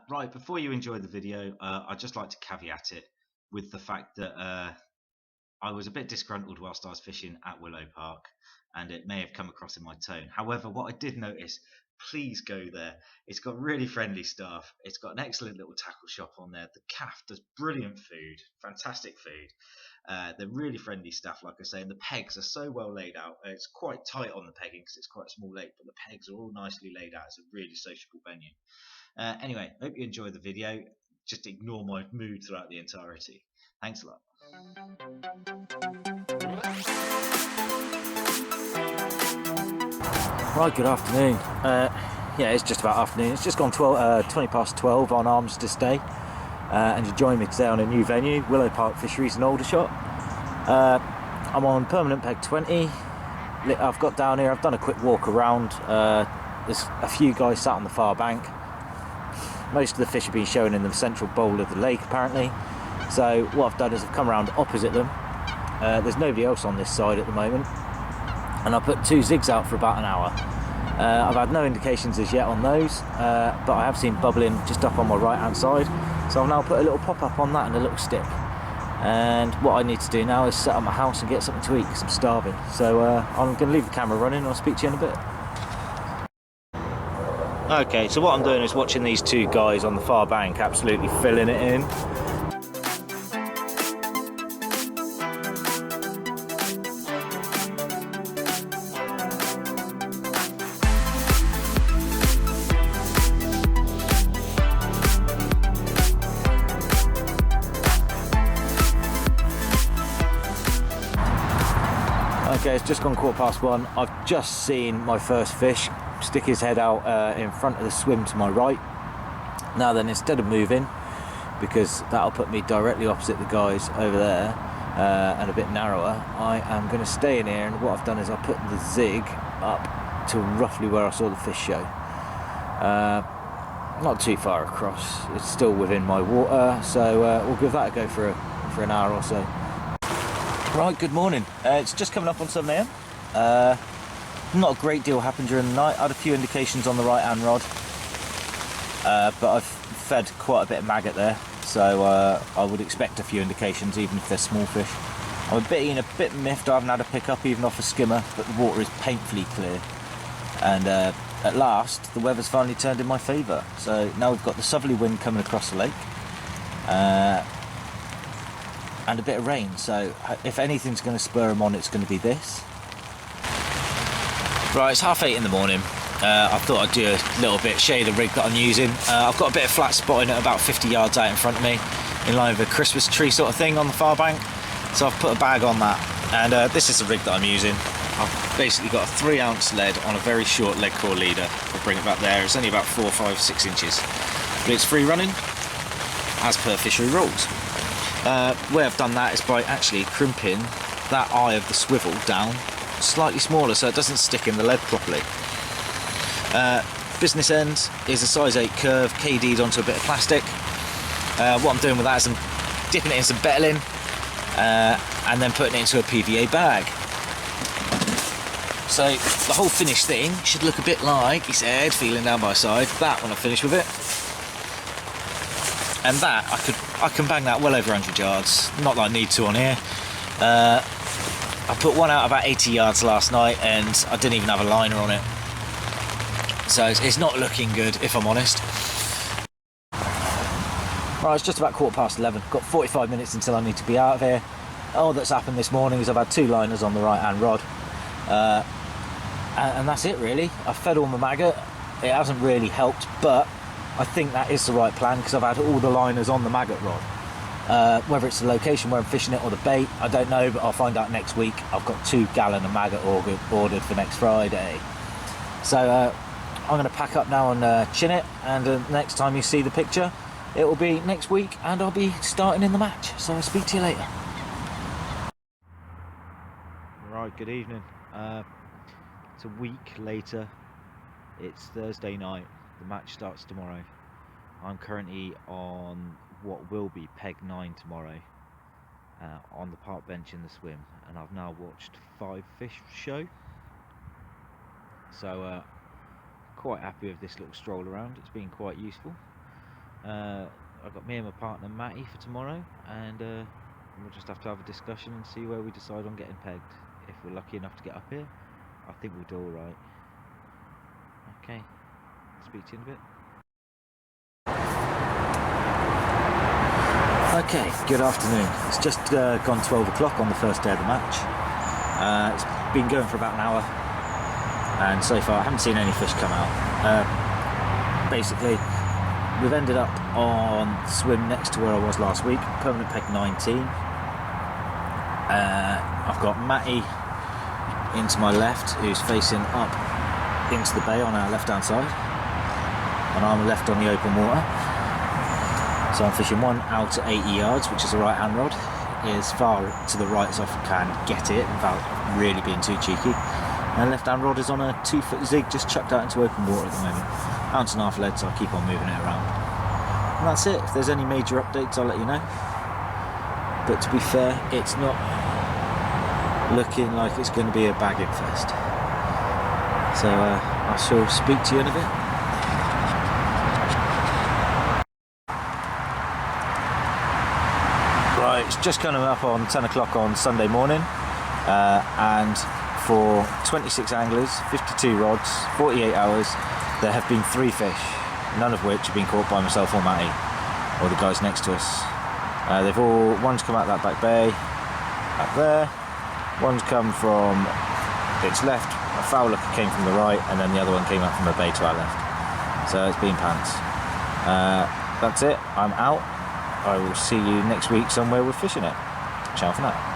Right, before you enjoy the video, I'd just like to caveat it with the fact that I was a bit disgruntled whilst I was fishing at Willow Park, and it may have come across in my tone. However, what I did notice, please go there. It's got really friendly staff. It's got an excellent little tackle shop on there. The caff does brilliant food, fantastic food. They're really friendly staff, like I say, and the pegs are so well laid out. It's quite tight on the pegging because it's quite a small lake, but the pegs are all nicely laid out. It's a really sociable venue. Anyway, hope you enjoy the video. Just ignore my mood throughout the entirety. Thanks a lot. Right, good afternoon. Yeah, it's just about afternoon. It's just gone 20 past 12 on Armistice Day, and you're joining me today on a new venue, Willow Park Fisheries and Aldershot. I'm on permanent peg 20. I've got down here, I've done a quick walk around. There's a few guys sat on the far bank. Most of the fish have been shown in the central bowl of the lake apparently. So what I've done is I've come around opposite them. There's nobody else on this side at the moment, and I put two zigs out for about an hour. I've had no indications as yet on those, but I have seen bubbling just up on my right hand side, so I've now put a little pop up on that and a little stick. And what I need to do now is set up my house and get something to eat because I'm starving. So I'm going to leave the camera running and I'll speak to you in a bit. Okay, so what I'm doing is watching these two guys on the far bank absolutely filling it in. Okay, it's just gone 1:15. I've just seen my first fish stick his head out in front of the swim to my right. Now then, instead of moving, because that'll put me directly opposite the guys over there and a bit narrower, I am going to stay in here, and what I've done is I put the zig up to roughly where I saw the fish show. Not too far across, it's still within my water, so we'll give that a go for an hour or so. Right, good morning. It's just coming up on 7 AM. Not a great deal happened during the night. I had a few indications on the right hand rod, but I've fed quite a bit of maggot there, so I would expect a few indications even if they're small fish. I'm a bit miffed. I haven't had a pick up even off a skimmer, but the water is painfully clear, and at last the weather's finally turned in my favour. So now we've got the southerly wind coming across the lake, and a bit of rain, so if anything's going to spur them on, it's going to be this. Right, it's 8:30 in the morning. I thought I'd do a little bit, show you the rig that I'm using. I've got a bit of flat spotting at about 50 yards out in front of me, in line with a Christmas tree sort of thing on the far bank. So I've put a bag on that, and this is the rig that I'm using. I've basically got a 3-ounce lead on a very short leg core leader. I'll bring it back there. It's only about 4, 5, 6 inches, but it's free running as per fishery rules. The way I've done that is by actually crimping that eye of the swivel down slightly smaller so it doesn't stick in the lead properly. Business end is a size 8 curve KD'd onto a bit of plastic. What I'm doing with that is I'm dipping it in some Bentley and then putting it into a PVA bag. So the whole finished thing should look a bit like, he said, feeling down by side, that when I finish with it. And that, I can bang that well over 100 yards, not that I need to on here. I put one out about 80 yards last night and I didn't even have a liner on it. So it's not looking good, if I'm honest. Right, it's just about 11:15. Got 45 minutes until I need to be out of here. All that's happened this morning is I've had 2 liners on the right hand rod. And that's it really. I've fed all my maggot. It hasn't really helped, but I think that is the right plan because I've had all the liners on the maggot rod. Whether it's the location where I'm fishing it or the bait, I don't know, but I'll find out next week. I've got 2 gallon of maggot ordered for next Friday. So I'm going to pack up now and chin it, and next time you see the picture, it will be next week and I'll be starting in the match. So I'll speak to you later. Right, good evening. It's a week later. It's Thursday night. The match starts tomorrow. I'm currently on what will be peg 9 tomorrow, on the park bench in the swim, and I've now watched 5 fish show. So quite happy with this little stroll around. It's been quite useful. I've got me and my partner Matty for tomorrow, and we'll just have to have a discussion and see where we decide on getting pegged. If we're lucky enough to get up here, I think we'll do alright. Okay, speak to you in a bit. Okay, good afternoon. It's just gone 12 o'clock on the first day of the match. It's been going for about an hour, and so far I haven't seen any fish come out. Basically, we've ended up on swim next to where I was last week, permanent peg 19. I've got Matty into my left, who's facing up into the bay on our left hand side, and I'm left on the open water. So I'm fishing one out at 80 yards, which is a right hand rod, as far to the right as I can get it without really being too cheeky. And left hand rod is on a 2-foot zig, just chucked out into open water at the moment. Ounce and a half lead, so I'll keep on moving it around. And that's it. If there's any major updates, I'll let you know. But to be fair, it's not looking like it's going to be a bagging fest. So I shall speak to you in a bit. Right, it's just coming up on 10 o'clock on Sunday morning, and for 26 anglers, 52 rods, 48 hours, there have been 3 fish, none of which have been caught by myself or Matty, or the guys next to us. One's come out that back bay, up there, one's come from its left, a foul looker came from the right, and then the other one came out from a bay to our left. So it's been pants. That's it, I'm out. I will see you next week somewhere we're fishing it. Ciao for now.